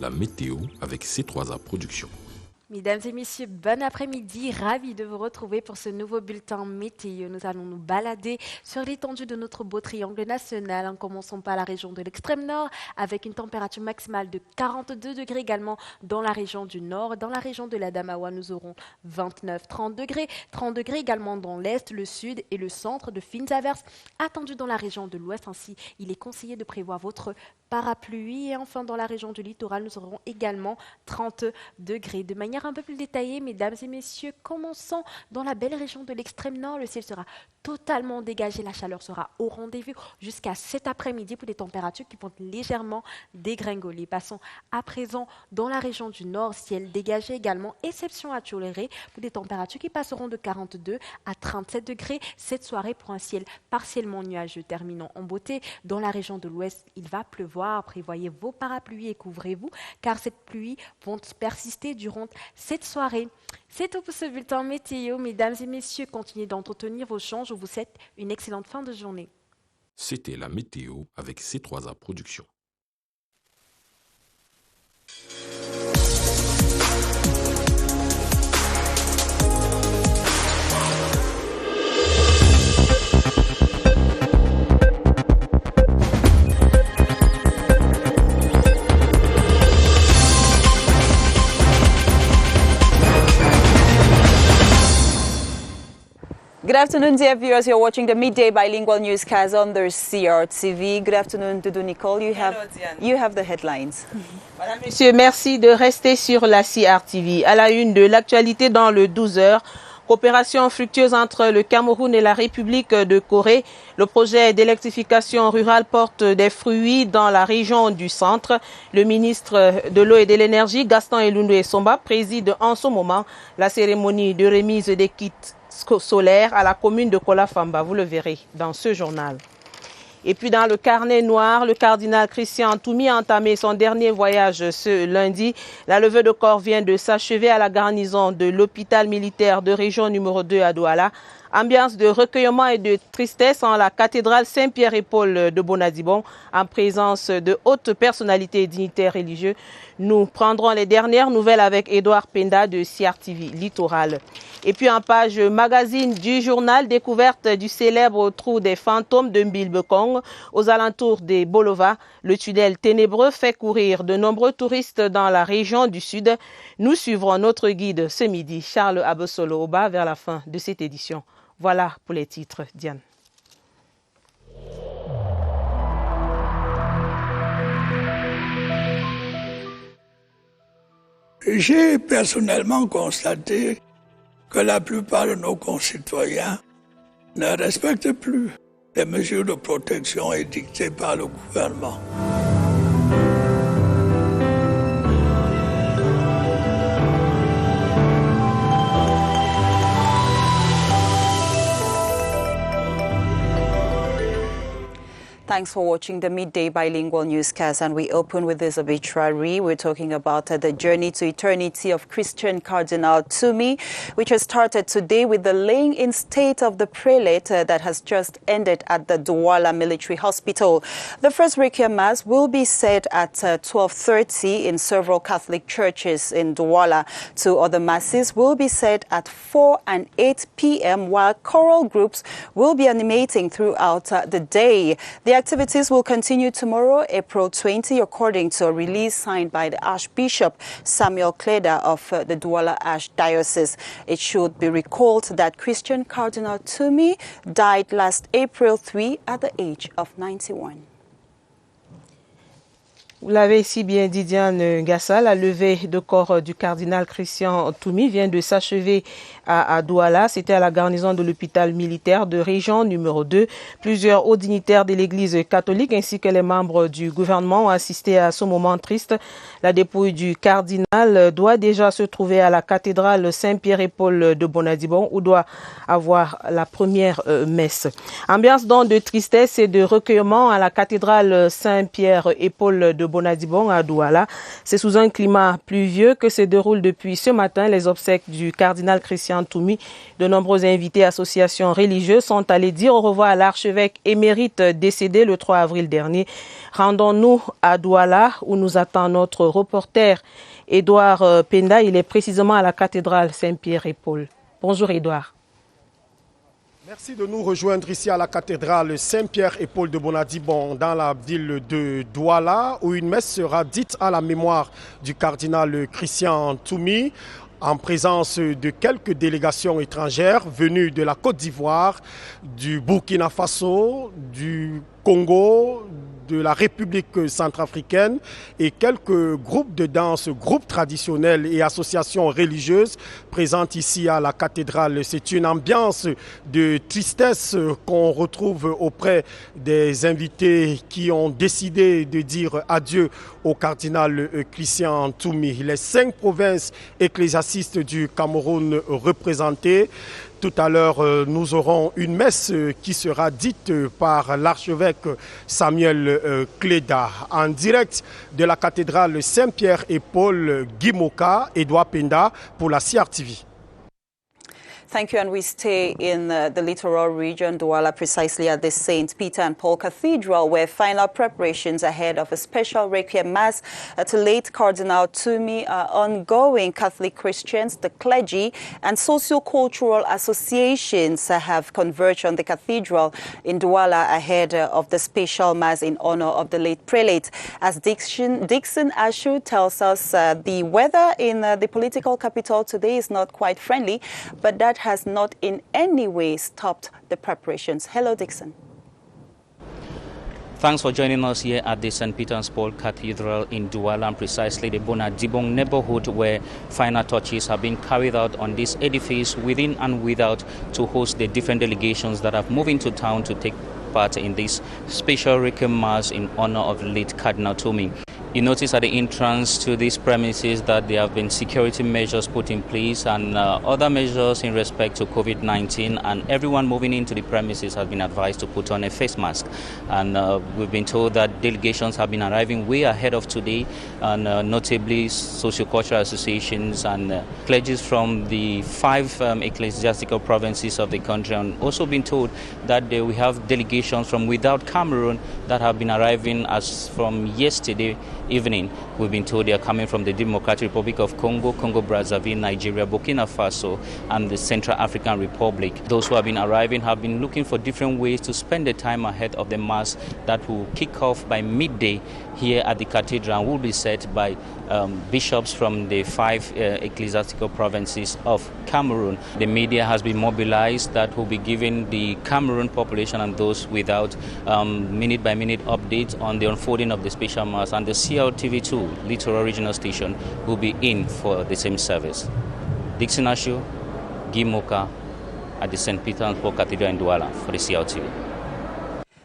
la météo avec C3A Productions. Mesdames et messieurs, bon après-midi, ravi de vous retrouver pour ce nouveau bulletin météo. Nous allons nous balader sur l'étendue de notre beau triangle national. En commençant par la région de l'extrême nord avec une température maximale de 42 degrés également dans la région du nord. Dans la région de l'Adamawa, nous aurons 29-30 degrés. 30 degrés également dans l'est, le sud et le centre, de fines averses attendues dans la région de l'ouest. Ainsi, il est conseillé de prévoir votre parapluie. Et enfin, dans la région du littoral, nous aurons également 30 degrés. De manière un peu plus détaillée, mesdames et messieurs, commençons dans la belle région de l'extrême nord. Le ciel sera totalement dégagé, la chaleur sera au rendez-vous jusqu'à cet après-midi pour des températures qui vont légèrement dégringoler. Passons à présent dans la région du nord, ciel dégagé également, exception à tolérer pour des températures qui passeront de 42 à 37 degrés cette soirée pour un ciel partiellement nuageux. Terminons en beauté dans la région de l'ouest, il va pleuvoir, prévoyez vos parapluies et couvrez-vous car cette pluie va persister durant cette soirée. C'est tout pour ce bulletin météo. Mesdames et messieurs, continuez d'entretenir vos champs. Je vous souhaite une excellente fin de journée. C'était la météo avec C3A Productions. Good afternoon, dear viewers. You're watching the midday bilingual newscast on the CRTV. Good afternoon, Doudou Nicole. You have the headlines. Madame, Monsieur, merci de rester sur la CRTV. À la une de l'actualité dans le 12 heures, coopération fructueuse entre le Cameroun et la République de Corée. Le projet d'électrification rurale porte des fruits dans la région du centre. Le ministre de l'eau et de l'énergie, Gaston Elundou Essomba, préside en ce moment la cérémonie de remise des kits solaires à la commune de Kolafamba. Vous le verrez dans ce journal. Et puis dans le carnet noir, le cardinal Christian Toumi a entamé son dernier voyage ce lundi. La levée de corps vient de s'achever à la garnison de l'hôpital militaire de région numéro 2 à Douala. Ambiance de recueillement et de tristesse en la cathédrale Saint-Pierre-et-Paul de Bonadibon en présence de hautes personnalités et dignitaires religieux. Nous prendrons les dernières nouvelles avec Edouard Penda de CRTV Littoral. Et puis en page magazine du journal, découverte du célèbre trou des fantômes de Mbilbekong aux alentours des Bolova. Le tunnel ténébreux fait courir de nombreux touristes dans la région du sud. Nous suivrons notre guide ce midi, Charles Abosolo Oba, vers la fin de cette édition. Voilà pour les titres, Diane. J'ai personnellement constaté que la plupart de nos concitoyens ne respectent plus les mesures de protection édictées par le gouvernement. Thanks for watching the midday bilingual newscast, and we open with this obituary. We're talking about the journey to eternity of Christian Cardinal Toumi, which has started today with the laying in state of the prelate that has just ended at the Douala Military Hospital. The first Requiem Mass will be said at 12:30 in several Catholic churches in Douala. Two other masses will be said at 4 and 8 p.m., while choral groups will be animating throughout the day. The activities will continue tomorrow, April 20, according to a release signed by the Archbishop Samuel Kleda of the Douala Archdiocese. It should be recalled that Christian Cardinal Toumi died last April 3 at the age of 91. Vous l'avez si bien dit, Diane Gassa, la levée de corps du cardinal Christian Toumi vient de s'achever à Douala. C'était à la garnison de l'hôpital militaire de région numéro 2. Plusieurs hauts dignitaires de l'église catholique ainsi que les membres du gouvernement ont assisté à ce moment triste. La dépouille du cardinal doit déjà se trouver à la cathédrale Saint-Pierre-et-Paul de Bonadibon où doit avoir la première messe. Ambiance donc de tristesse et de recueillement à la cathédrale Saint-Pierre-et-Paul de Bonadibong à Douala. C'est sous un climat pluvieux que se déroulent depuis ce matin les obsèques du cardinal Christian Toumi. De nombreux invités associations religieuses sont allés dire au revoir à l'archevêque émérite décédé le 3 avril dernier. Rendons-nous à Douala où nous attend notre reporter Édouard Penda. Il est précisément à la cathédrale Saint-Pierre et Paul. Bonjour Édouard. Merci de nous rejoindre ici à la cathédrale Saint-Pierre et Paul de Bonadibong dans la ville de Douala où une messe sera dite à la mémoire du cardinal Christian Toumi en présence de quelques délégations étrangères venues de la Côte d'Ivoire, du Burkina Faso, du Congo, de la République centrafricaine et quelques groupes de danse, groupes traditionnels et associations religieuses présentes ici à la cathédrale. C'est une ambiance de tristesse qu'on retrouve auprès des invités qui ont décidé de dire adieu au cardinal Christian Toumi. Les 5 provinces ecclésiastistes du Cameroun représentées. Tout à l'heure, nous aurons une messe qui sera dite par l'archevêque Samuel Cléda. En direct de la cathédrale Saint-Pierre et Paul, Guy Moka, Édouard Penda pour la CRTV. Thank you, and we stay in the littoral region, Douala, precisely at the St. Peter and Paul Cathedral, where final preparations ahead of a special Requiem Mass to late Cardinal Toumi are ongoing. Catholic Christians, the clergy, and socio-cultural associations have converged on the cathedral in Douala ahead of the special Mass in honor of the late prelate. As Dixon Ashu tells us, the weather in the political capital today is not quite friendly, but that has not in any way stopped the preparations. Hello, Dixon. Thanks for joining us here at the St. Peter and Paul Cathedral in Douala, and precisely the Bonadibong neighborhood where final touches have been carried out on this edifice within and without to host the different delegations that have moved into town to take part in this special Requiem Mass in honor of late Cardinal Toumi. You notice at the entrance to these premises that there have been security measures put in place and other measures in respect to COVID-19, and everyone moving into the premises has been advised to put on a face mask. And we've been told that delegations have been arriving way ahead of today, and notably socio-cultural associations and clergy from the 5 ecclesiastical provinces of the country, and also been told that we have delegations from without Cameroon that have been arriving as from yesterday evening. We've been told they are coming from the Democratic Republic of Congo, Congo-Brazzaville, Nigeria, Burkina Faso, and the Central African Republic. Those who have been arriving have been looking for different ways to spend the time ahead of the Mass that will kick off by midday here at the cathedral and will be said by bishops from the 5 ecclesiastical provinces of Cameroon. The media has been mobilized that will be giving the Cameroon population and those without minute-by-minute updates on the unfolding of the special Mass, and the CLTV2 Littoral Regional Station will be in for the same service. Dixon Ashu, Guy Moka at the St. Peter and Paul Cathedral in Douala for the CLTV.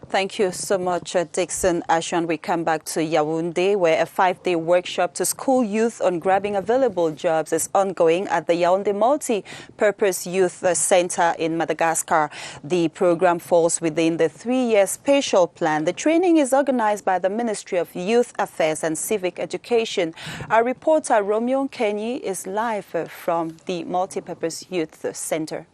Thank you so much, Dixon Ashan. We come back to Yaoundé, where a 5-day workshop to school youth on grabbing available jobs is ongoing at the Yaoundé Multi-Purpose Youth Center in Madagascar. The program falls within the 3-year spatial plan. The training is organized by the Ministry of Youth Affairs and Civic Education. Our reporter, Romeo Kenyi, is live from the Multi-Purpose Youth Center.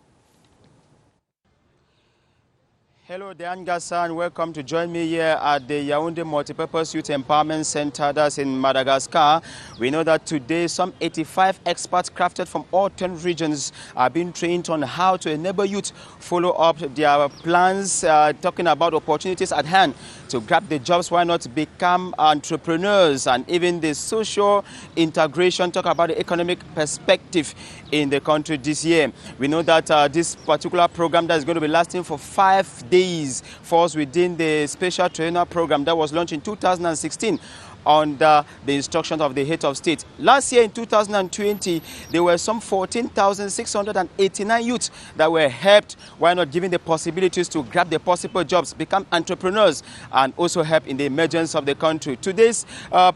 Hello, Diane Gassan. Welcome to join me here at the Yaoundé Multipurpose Youth Empowerment Center that's in Madagascar. We know that today some 85 experts crafted from all 10 regions are being trained on how to enable youth follow up their plans, talking about opportunities at hand to grab the jobs, why not become entrepreneurs, and even the social integration, talk about the economic perspective in the country this year. We know that this particular program that is going to be lasting for 5 days falls within the special trainer program that was launched in 2016 under the instructions of the head of state. Last year in 2020, there were some 14,689 youths that were helped, why not giving the possibilities to grab the possible jobs, become entrepreneurs, and also help in the emergence of the country. Today's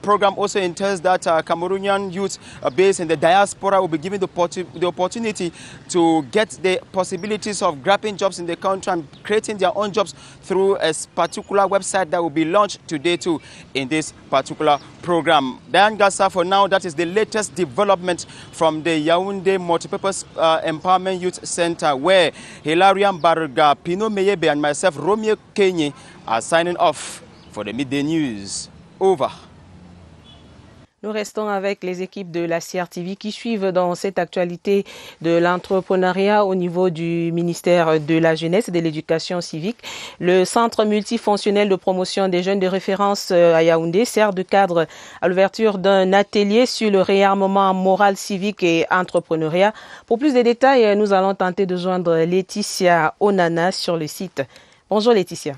program also entails that Cameroonian youth based in the diaspora will be given the opportunity to get the possibilities of grabbing jobs in the country and creating their their own jobs through a particular website that will be launched today too in this particular program. Diane Gassa, for now, that is the latest development from the Yaoundé Multipurpose Empowerment Youth Center, where Hilarian Barga, Pino Meyebe and myself, Romeo Kenye, are signing off for the Midday News. Over. Nous restons avec les équipes de la CRTV qui suivent dans cette actualité de l'entrepreneuriat au niveau du ministère de la Jeunesse et de l'Éducation civique. Le centre multifonctionnel de promotion des jeunes de référence à Yaoundé sert de cadre à l'ouverture d'un atelier sur le réarmement moral, civique et entrepreneuriat. Pour plus de détails, nous allons tenter de joindre Laetitia Onana sur le site. Bonjour Laetitia.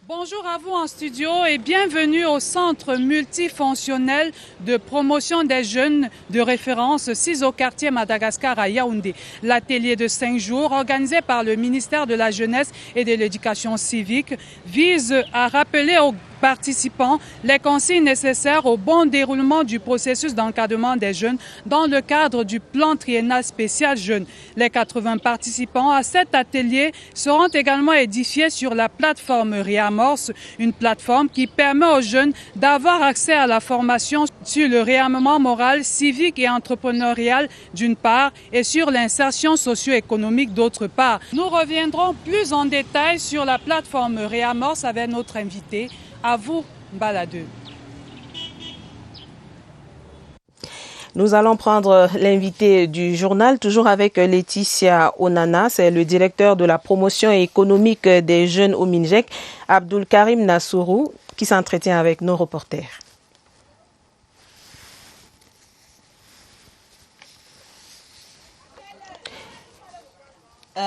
Bonjour à vous en studio et bienvenue au centre multifonctionnel de promotion des jeunes de référence 6 au quartier Madagascar à Yaoundé. L'atelier de 5 jours organisé par le ministère de la Jeunesse et de l'Éducation civique vise à rappeler aux participants les consignes nécessaires au bon déroulement du processus d'encadrement des jeunes dans le cadre du plan triennal spécial jeunes. Les 80 participants à cet atelier seront également édifiés sur la plateforme Réamorce, une plateforme qui permet aux jeunes d'avoir accès à la formation sur le réarmement moral, civique et entrepreneurial d'une part et sur l'insertion socio-économique d'autre part. Nous reviendrons plus en détail sur la plateforme Réamorce avec notre invité. À vous, Baladeux. Nous allons prendre l'invité du journal, toujours avec Laetitia Onana, c'est le directeur de la promotion économique des jeunes au MINJEC, Abdul Karim Nassourou, qui s'entretient avec nos reporters.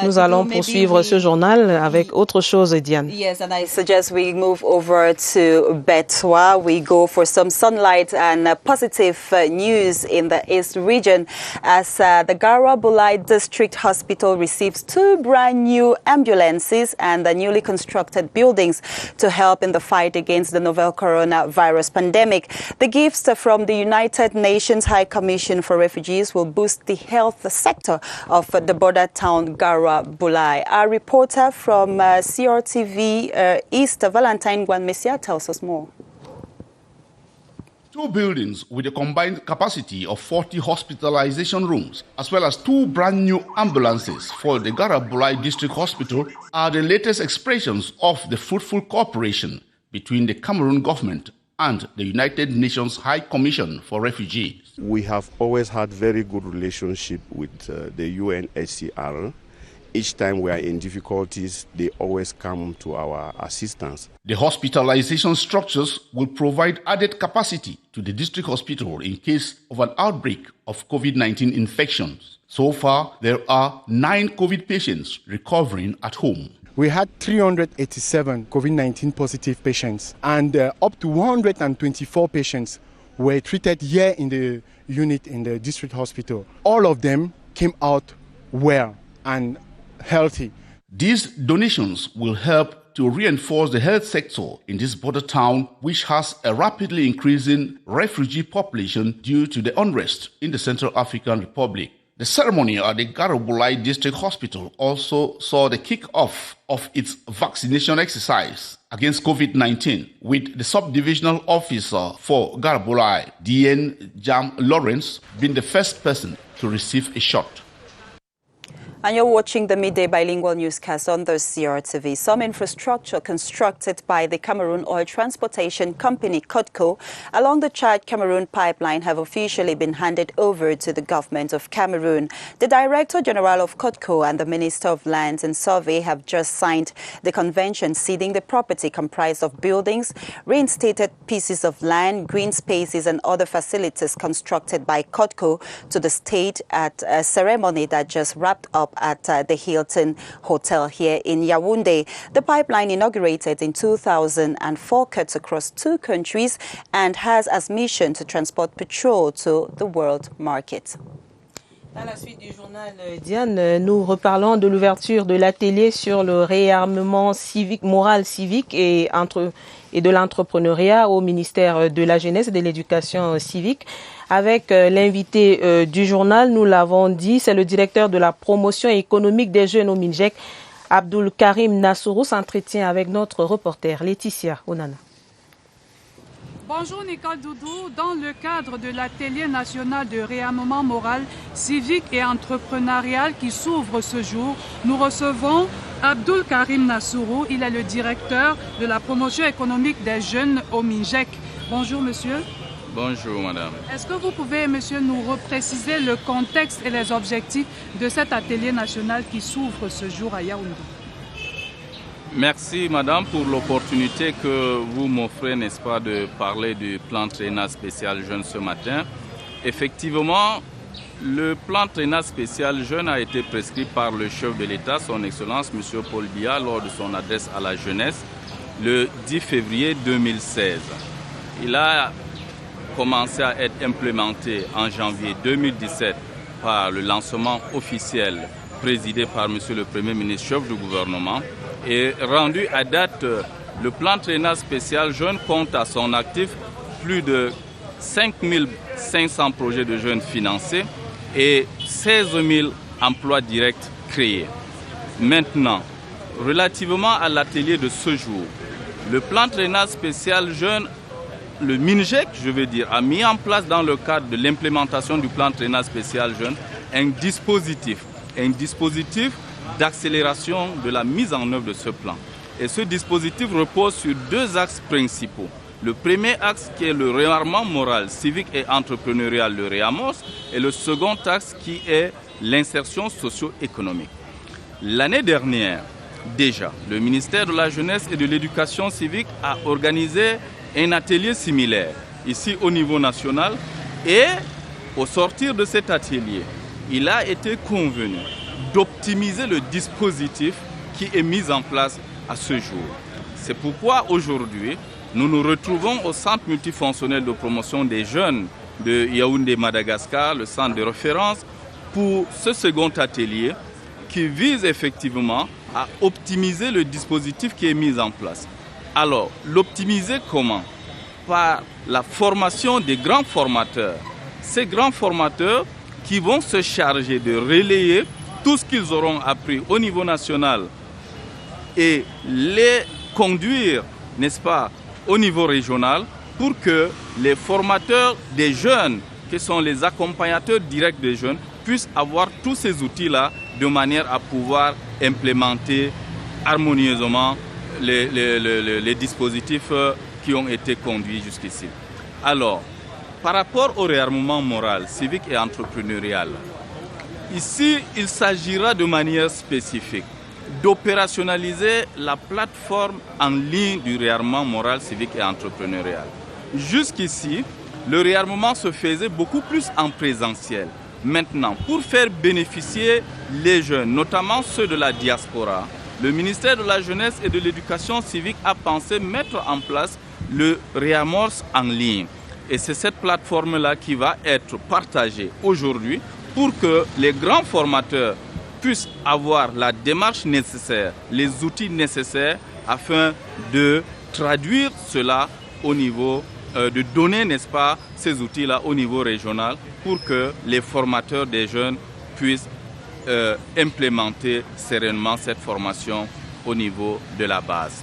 Nous allons poursuivre ce journal avec autre chose, Diane. Yes, and I suggest we move over to Betwa. We go for some sunlight and positive news in the East region as the Gara Bulai District Hospital receives 2 brand new ambulances and the newly constructed buildings to help in the fight against the novel coronavirus pandemic. The gifts from the United Nations High Commission for Refugees will boost the health sector of the border town Gara Bulai. Our reporter from CRTV East, Valentine Guanmesia, tells us more. 2 buildings with a combined capacity of 40 hospitalization rooms, as well as 2 brand new ambulances for the Gara Bulai District Hospital, are the latest expressions of the fruitful cooperation between the Cameroon government and the United Nations High Commission for Refugees. We have always had very good relationship with the UNHCR. Each time we are in difficulties, they always come to our assistance. The hospitalization structures will provide added capacity to the district hospital in case of an outbreak of COVID-19 infections. So far, there are 9 COVID patients recovering at home. We had 387 COVID-19 positive patients, and up to 124 patients were treated here in the unit in the district hospital. All of them came out well and healthy. These donations will help to reinforce the health sector in this border town, which has a rapidly increasing refugee population due to the unrest in the Central African Republic. The ceremony at the Gara Bulai District Hospital also saw the kick-off of its vaccination exercise against COVID-19, with the subdivisional officer for Gara Bulai, DN Jam Lawrence, being the first person to receive a shot. And you're watching the Midday Bilingual Newscast on the CRTV. Some infrastructure constructed by the Cameroon Oil Transportation Company, CODCO, along the Chad-Cameroon pipeline have officially been handed over to the government of Cameroon. The Director General of CODCO and the Minister of Lands and Survey have just signed the convention ceding the property comprised of buildings, reinstated pieces of land, green spaces and other facilities constructed by CODCO to the state at a ceremony that just wrapped up at the Hilton Hotel here in Yaoundé. The pipeline, inaugurated in 2004, cuts across 2 countries and has as mission to transport petrol to the world market. Dans la suite du journal, Diane, nous reparlons de l'ouverture de l'atelier sur le réarmement civique, moral civique et de l'entrepreneuriat au ministère de la Jeunesse et de l'Éducation civique. Avec l'invité du journal, nous l'avons dit, c'est le directeur de la promotion économique des jeunes au MINJEC, Abdul Karim Nassourou s'entretient avec notre reporter Laetitia Onana. Bonjour Nicole Doudou. Dans le cadre de l'atelier national de réarmement moral, civique et entrepreneurial qui s'ouvre ce jour, nous recevons Abdul Karim Nassourou. Il est le directeur de la promotion économique des jeunes au MINJEC. Bonjour monsieur. Bonjour madame. Est-ce que vous pouvez monsieur nous repréciser le contexte et les objectifs de cet atelier national qui s'ouvre ce jour à Yaoundé? Merci madame pour l'opportunité que vous m'offrez, n'est-ce pas, de parler du plan triennal spécial jeune ce matin. Effectivement, le plan triennal spécial jeune a été prescrit par le chef de l'État, son Excellence M. Paul Biya, lors de son adresse à la jeunesse le 10 février 2016. Il a commencé à être implémenté en janvier 2017 par le lancement officiel présidé par M. le Premier ministre, chef du gouvernement. Et rendu à date, le plan triennal spécial jeune compte à son actif plus de 5 500 projets de jeunes financés et 16 000 emplois directs créés. Maintenant, relativement à l'atelier de ce jour, le plan triennal spécial jeune, le MINJEC, je veux dire, a mis en place dans le cadre de l'implémentation du plan triennal spécial jeune un dispositif d'accélération de la mise en œuvre de ce plan. Et ce dispositif repose sur deux axes principaux. Le premier axe qui est le réarmement moral, civique et entrepreneurial, le REAMOS, et le second axe qui est l'insertion socio-économique. L'année dernière, déjà, le ministère de la Jeunesse et de l'Éducation civique a organisé un atelier similaire, ici au niveau national, et au sortir de cet atelier, il a été convenu d'optimiser le dispositif qui est mis en place à ce jour. C'est pourquoi aujourd'hui, nous nous retrouvons au centre multifonctionnel de promotion des jeunes de Yaoundé, Madagascar, le centre de référence, pour ce second atelier qui vise effectivement à optimiser le dispositif qui est mis en place. Alors, l'optimiser comment? Par la formation des grands formateurs. Ces grands formateurs qui vont se charger de relayer tout ce qu'ils auront appris au niveau national et les conduire, n'est-ce pas, au niveau régional pour que les formateurs des jeunes, qui sont les accompagnateurs directs des jeunes, puissent avoir tous ces outils-là de manière à pouvoir implémenter harmonieusement les dispositifs qui ont été conduits jusqu'ici. Alors, par rapport au réarmement moral, civique et entrepreneurial, ici, il s'agira de manière spécifique d'opérationnaliser la plateforme en ligne du réarmement moral, civique et entrepreneurial. Jusqu'ici, le réarmement se faisait beaucoup plus en présentiel. Maintenant, pour faire bénéficier les jeunes, notamment ceux de la diaspora, le ministère de la Jeunesse et de l'Éducation civique a pensé mettre en place le réamorce en ligne. Et c'est cette plateforme-là qui va être partagée aujourd'hui pour que les grands formateurs puissent avoir la démarche nécessaire, les outils nécessaires afin de traduire cela au niveau, de donner, n'est-ce pas, ces outils-là au niveau régional pour que les formateurs des jeunes puissent implémenter sereinement cette formation au niveau de la base.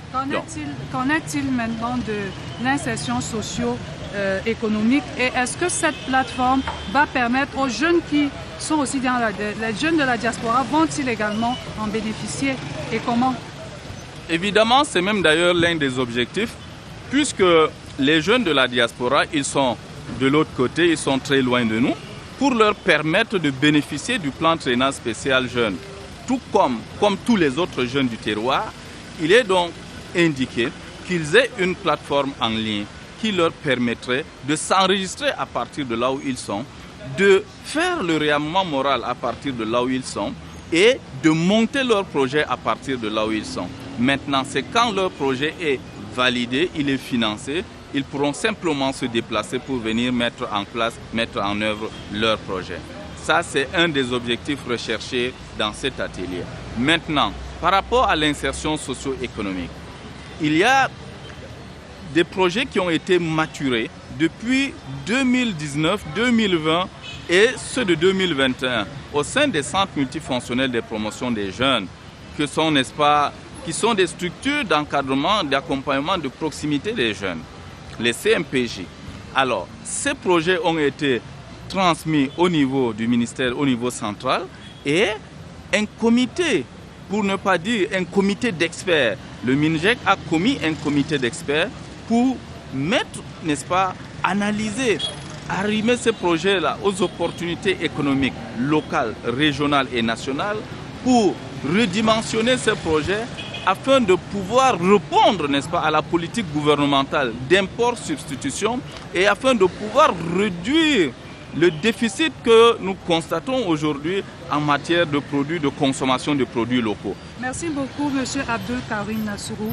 Qu'en est-il maintenant de l'insertion socio-économique et est-ce que cette plateforme va permettre aux jeunes qui sont aussi dans les jeunes de la diaspora, vont-ils également en bénéficier et comment? Évidemment, c'est même d'ailleurs l'un des objectifs puisque les jeunes de la diaspora, ils sont de l'autre côté, ils sont très loin de nous, pour leur permettre de bénéficier du plan triennal spécial jeune. Tout comme tous les autres jeunes du terroir, il est donc indiqué qu'ils aient une plateforme en ligne qui leur permettrait de s'enregistrer à partir de là où ils sont, de faire le réarmement moral à partir de là où ils sont et de monter leur projet à partir de là où ils sont. Maintenant, c'est quand leur projet est validé, il est financé, ils pourront simplement se déplacer pour venir mettre en place, mettre en œuvre leur projet. Ça, c'est un des objectifs recherchés dans cet atelier. Maintenant, par rapport à l'insertion socio-économique, il y a des projets qui ont été maturés depuis 2019, 2020 et ceux de 2021 au sein des centres multifonctionnels de promotion des jeunes qui sont, n'est-ce pas, qui sont des structures d'encadrement, d'accompagnement, de proximité des jeunes, les CMPJ. Alors, ces projets ont été transmis au niveau du ministère, au niveau central, et un comité, pour ne pas dire un comité d'experts, le MINJEC a commis un comité d'experts pour mettre, n'est-ce pas, analyser, arrimer ces projets-là aux opportunités économiques locales, régionales et nationales pour redimensionner ces projets afin de pouvoir répondre, n'est-ce pas, à la politique gouvernementale d'import-substitution et afin de pouvoir réduire le déficit que nous constatons aujourd'hui en matière de produits, de consommation de produits locaux. Merci beaucoup, M. Abdul Karim Nassourou.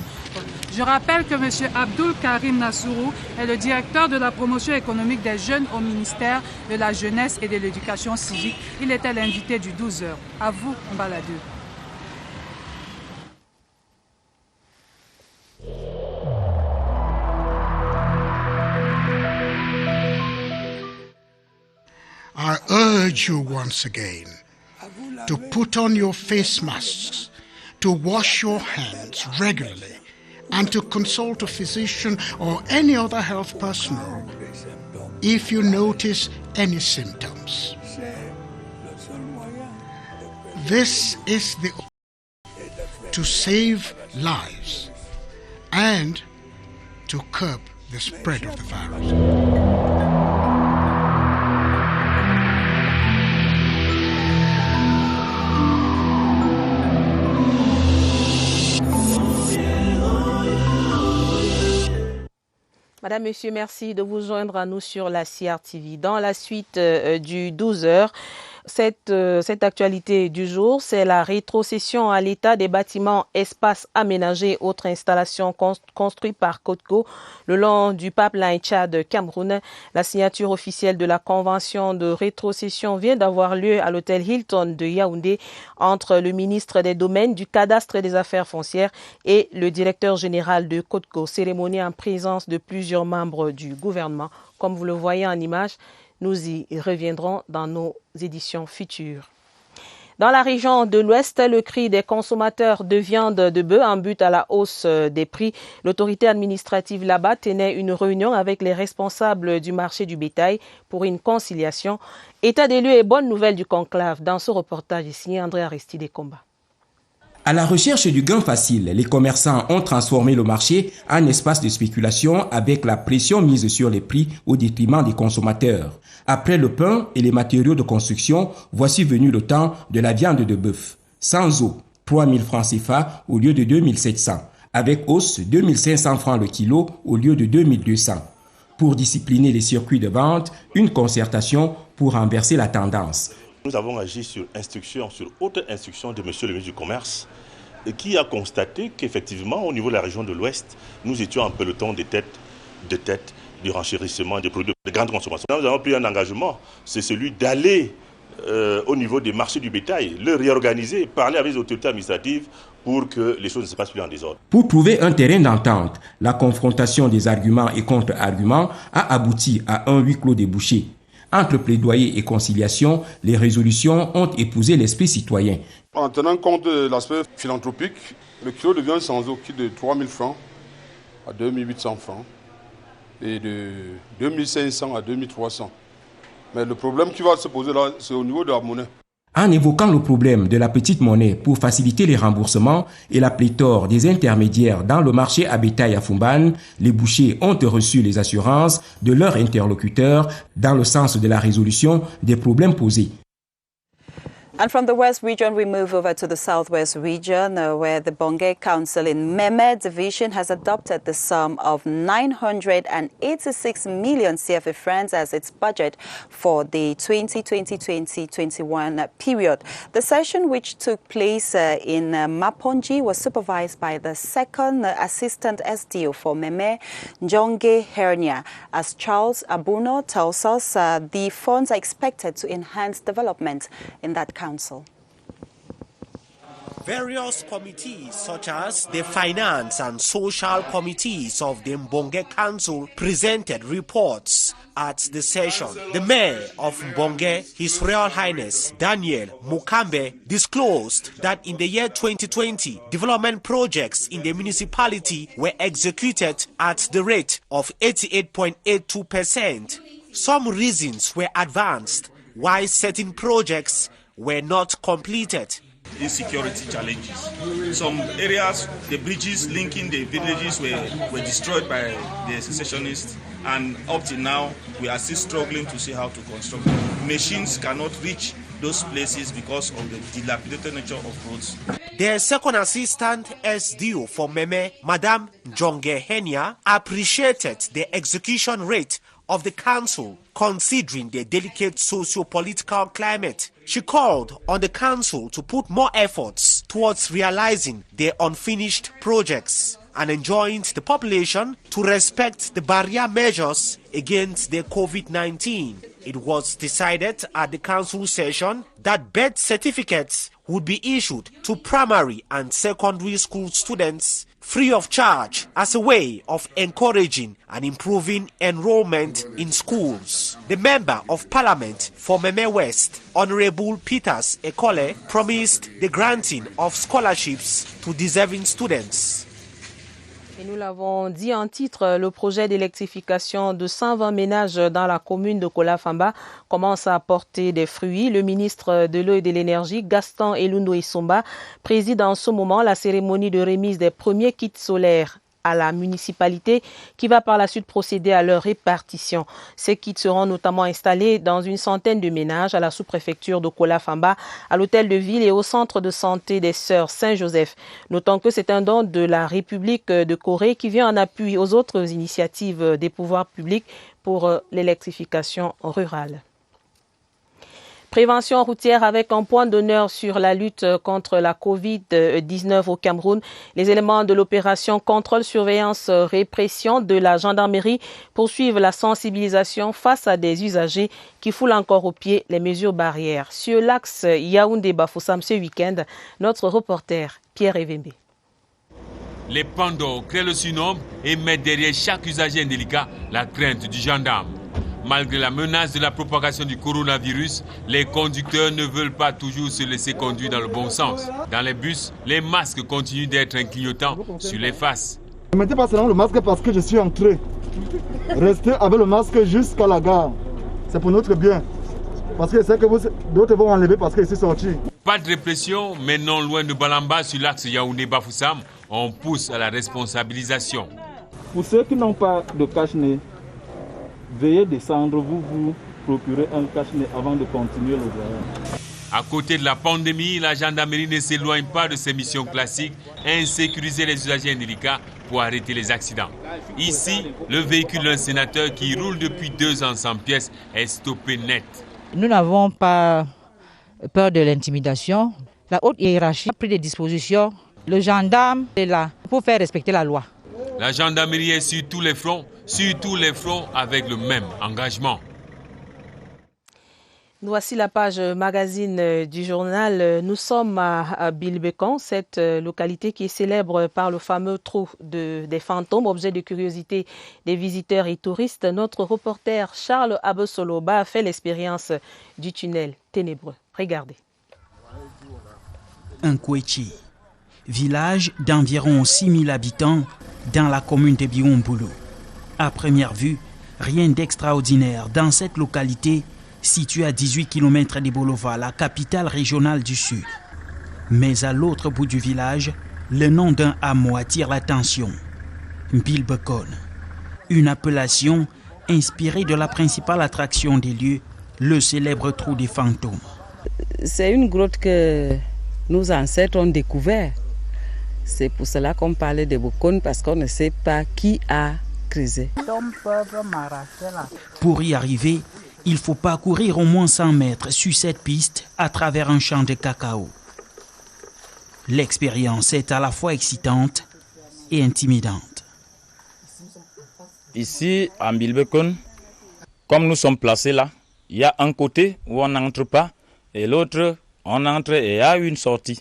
Je rappelle que M. Abdul Karim Nassourou est le directeur de la promotion économique des jeunes au ministère de la Jeunesse et de l'Éducation civique. Il était l'invité du 12h. À vous, Mbaladou. I urge you once again to put on your face masks, to wash your hands regularly, and to consult a physician or any other health personnel if you notice any symptoms. This is the to save lives and to curb the spread of the virus. Madame, Monsieur, merci de vous joindre à nous sur la CRTV. Dans la suite du 12h, cette actualité du jour, c'est la rétrocession à l'état des bâtiments, espaces aménagés et autres installations construits par CODCO le long du pipeline Tchad-Cameroun. La signature officielle de la convention de rétrocession vient d'avoir lieu à l'hôtel Hilton de Yaoundé entre le ministre des Domaines, du Cadastre et des Affaires foncières et le directeur général de CODCO. Cérémonie en présence de plusieurs membres du gouvernement. Comme vous le voyez en image, nous y reviendrons dans nos éditions futures. Dans la région de l'Ouest, le cri des consommateurs de viande de bœuf en but à la hausse des prix. L'autorité administrative là-bas tenait une réunion avec les responsables du marché du bétail pour une conciliation. État des lieux et bonne nouvelle du conclave. Dans ce reportage signé André Aristide Comba. À la recherche du gain facile, les commerçants ont transformé le marché en espace de spéculation avec la pression mise sur les prix au détriment des consommateurs. Après le pain et les matériaux de construction, voici venu le temps de la viande de bœuf. Sans eau, 3 000 francs CFA au lieu de 2 700. Avec hausse, 2 500 francs le kilo au lieu de 2 200. Pour discipliner les circuits de vente, une concertation pour renverser la tendance. Nous avons agi sur haute instruction de monsieur le ministre du Commerce, et qui a constaté qu'effectivement, au niveau de la région de l'Ouest, nous étions en peloton de tête du renchérissement des produits de grande consommation. Nous avons pris un engagement, c'est celui d'aller au niveau des marchés du bétail, le réorganiser, parler avec les autorités administratives pour que les choses ne se passent plus en désordre. Pour trouver un terrain d'entente, la confrontation des arguments et contre-arguments a abouti à un huis clos débouché. Entre plaidoyer et conciliation, les résolutions ont épousé l'esprit citoyen. En tenant compte de l'aspect philanthropique, le kilo de viande sans eau quitte de 3 000 francs à 2 800 francs et de 2 500 à 2 300. Mais le problème qui va se poser là, c'est au niveau de la monnaie. En évoquant le problème de la petite monnaie pour faciliter les remboursements et la pléthore des intermédiaires dans le marché à bétail à Fumban, les bouchers ont reçu les assurances de leurs interlocuteurs dans le sens de la résolution des problèmes posés. And from the West region, we move over to the Southwest region, where the Bongé Council in Meme Division has adopted the sum of 986 million CFA francs as its budget for the 2020-2021 period. The session, which took place in Maponji, was supervised by the second assistant SDO for Meme, Njonge Hernia. As Charles Abuno tells us, the funds are expected to enhance development in that council. Various committees, such as the Finance and Social Committees of the Mbonge Council, presented reports at the session. The mayor of Mbonge, His Royal Highness Daniel Mukambe, disclosed that in the year 2020, development projects in the municipality were executed at the rate of 88.82%. Some reasons were advanced why certain projects were not completed. Insecurity challenges. Some areas, the bridges linking the villages were destroyed by the secessionists, and up till now we are still struggling to see how to construct them. Machines cannot reach those places because of the dilapidated nature of roads. The second assistant SDO for Meme, Madame Jonge Henia, appreciated the execution rate of the council considering the delicate socio-political climate. She called on the council to put more efforts towards realizing their unfinished projects and enjoined the population to respect the barrier measures against the COVID-19. It was decided at the council session that birth certificates would be issued to primary and secondary school students free of charge as a way of encouraging and improving enrollment in schools. The Member of Parliament for Meme West, Honorable Peters Ekole, promised the granting of scholarships to deserving students. Et nous l'avons dit en titre, le projet d'électrification de 120 ménages dans la commune de Kolafamba commence à porter des fruits. Le ministre de l'Eau et de l'Énergie, Gaston Elundo Isomba, préside en ce moment la cérémonie de remise des premiers kits solaires à la municipalité qui va par la suite procéder à leur répartition. Ces kits seront notamment installés dans une centaine de ménages à la sous-préfecture de Kolafamba, à l'hôtel de ville et au centre de santé des Sœurs Saint-Joseph. Notons que c'est un don de la République de Corée qui vient en appui aux autres initiatives des pouvoirs publics pour l'électrification rurale. Prévention routière avec un point d'honneur sur la lutte contre la Covid-19 au Cameroun. Les éléments de l'opération contrôle, surveillance, répression de la gendarmerie poursuivent la sensibilisation face à des usagers qui foulent encore aux pieds les mesures barrières. Sur l'axe Yaoundé-Bafoussam ce week-end, notre reporter Pierre Evembe. Les pandos créent le surnombre et mettent derrière chaque usager indélicat la crainte du gendarme. Malgré la menace de la propagation du coronavirus, les conducteurs ne veulent pas toujours se laisser conduire dans le bon sens. Dans les bus, les masques continuent d'être un clignotant sur les faces. Ne mettez pas seulement le masque parce que je suis entré. Restez avec le masque jusqu'à la gare. C'est pour notre bien. Parce que c'est que d'autres vont enlever parce que je suis sorti. Pas de répression, mais non loin de Balamba sur l'axe Yaoundé-Bafoussam, on pousse à la responsabilisation. Pour ceux qui n'ont pas de cache-nez, veuillez descendre, vous procurer un cache-nez avant de continuer le voyage. À côté de la pandémie, la gendarmerie ne s'éloigne pas de ses missions classiques, insécuriser les usagers indélicats pour arrêter les accidents. Ici, le véhicule d'un sénateur qui roule depuis 2 ans sans pièces est stoppé net. Nous n'avons pas peur de l'intimidation. La haute hiérarchie a pris des dispositions. Le gendarme est là pour faire respecter la loi. La gendarmerie est sur tous les fronts avec le même engagement. Voici la page magazine du journal. Nous sommes à Bilbekan, cette localité qui est célèbre par le fameux trou des fantômes, objet de curiosité des visiteurs et touristes. Notre reporter Charles Abesoloba a fait l'expérience du tunnel ténébreux. Regardez. Nkwechi, village d'environ 6000 habitants dans la commune de Biomboulou. À première vue, rien d'extraordinaire dans cette localité située à 18 km de Bolova, la capitale régionale du Sud. Mais à l'autre bout du village, le nom d'un hameau attire l'attention. Bilbekon, une appellation inspirée de la principale attraction des lieux, le célèbre trou des fantômes. C'est une grotte que nos ancêtres ont découvert. C'est pour cela qu'on parlait de Bokon, parce qu'on ne sait pas qui a creusé. Pour y arriver, il faut parcourir au moins 100 mètres sur cette piste à travers un champ de cacao. L'expérience est à la fois excitante et intimidante. Ici, à Bilbekon, comme nous sommes placés là, il y a un côté où on n'entre pas et l'autre, on entre et il y a une sortie.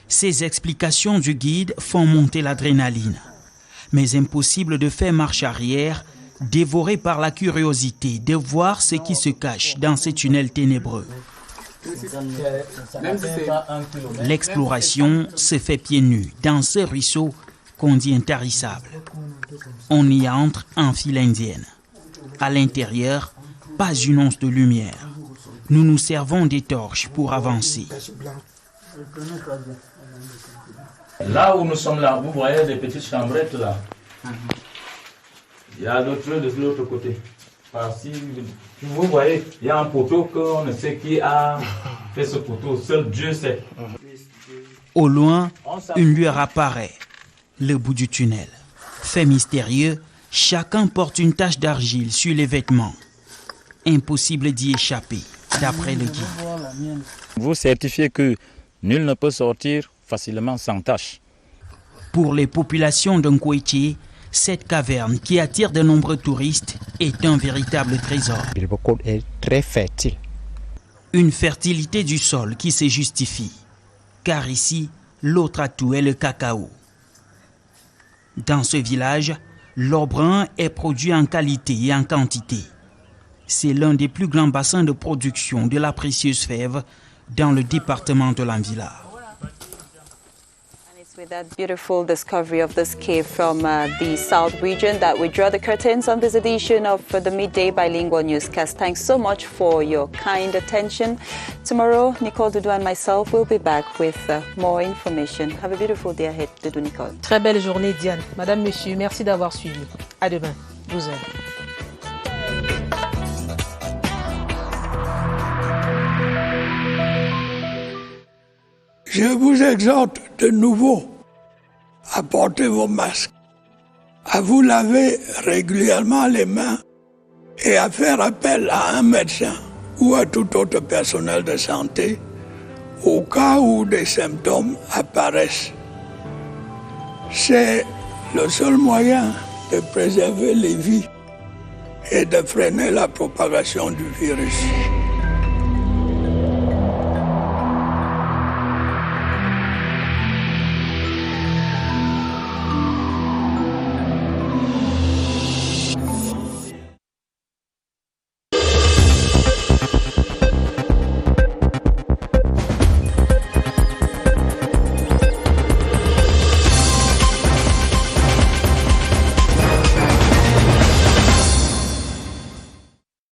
Ces explications du guide font monter l'adrénaline. Mais impossible de faire marche arrière dévorés par la curiosité de voir ce qui se cache dans ces tunnels ténébreux. L'exploration se fait pieds nus dans ce ruisseau qu'on dit intarissable. On y entre en file indienne. À l'intérieur, pas une once de lumière. Nous nous servons des torches pour avancer. Là où nous sommes là, vous voyez des petites chambrettes là. Il y a d'autres de l'autre côté. Par-ci, vous voyez, il y a un poteau qu'on ne sait qui a fait ce poteau. Seul Dieu sait. Au loin, une lueur apparaît. Le bout du tunnel. Fait mystérieux, chacun porte une tache d'argile sur les vêtements. Impossible d'y échapper, d'après le guide. Vous certifiez que nul ne peut sortir facilement sans tache. Pour les populations d'Nkwetié, cette caverne qui attire de nombreux touristes est un véritable trésor. Bilboko est très fertile. Une fertilité du sol qui se justifie. Car ici, l'autre atout est le cacao. Dans ce village, l'or brun est produit en qualité et en quantité. C'est l'un des plus grands bassins de production de la précieuse fève dans le département de l'Anvila. With that beautiful discovery of this cave from the South region that we draw the curtains on this edition of the Midday Bilingual Newscast. Thanks so much for your kind attention. Tomorrow, Nicole Doudou and myself will be back with more information. Have a beautiful day ahead, Doudou Nicole. Très belle journée, Diane. Madame, monsieur, merci d'avoir suivi. À demain, 12h. Je vous exhorte de nouveau à porter vos masques, à vous laver régulièrement les mains et à faire appel à un médecin ou à tout autre personnel de santé au cas où des symptômes apparaissent. C'est le seul moyen de préserver les vies et de freiner la propagation du virus.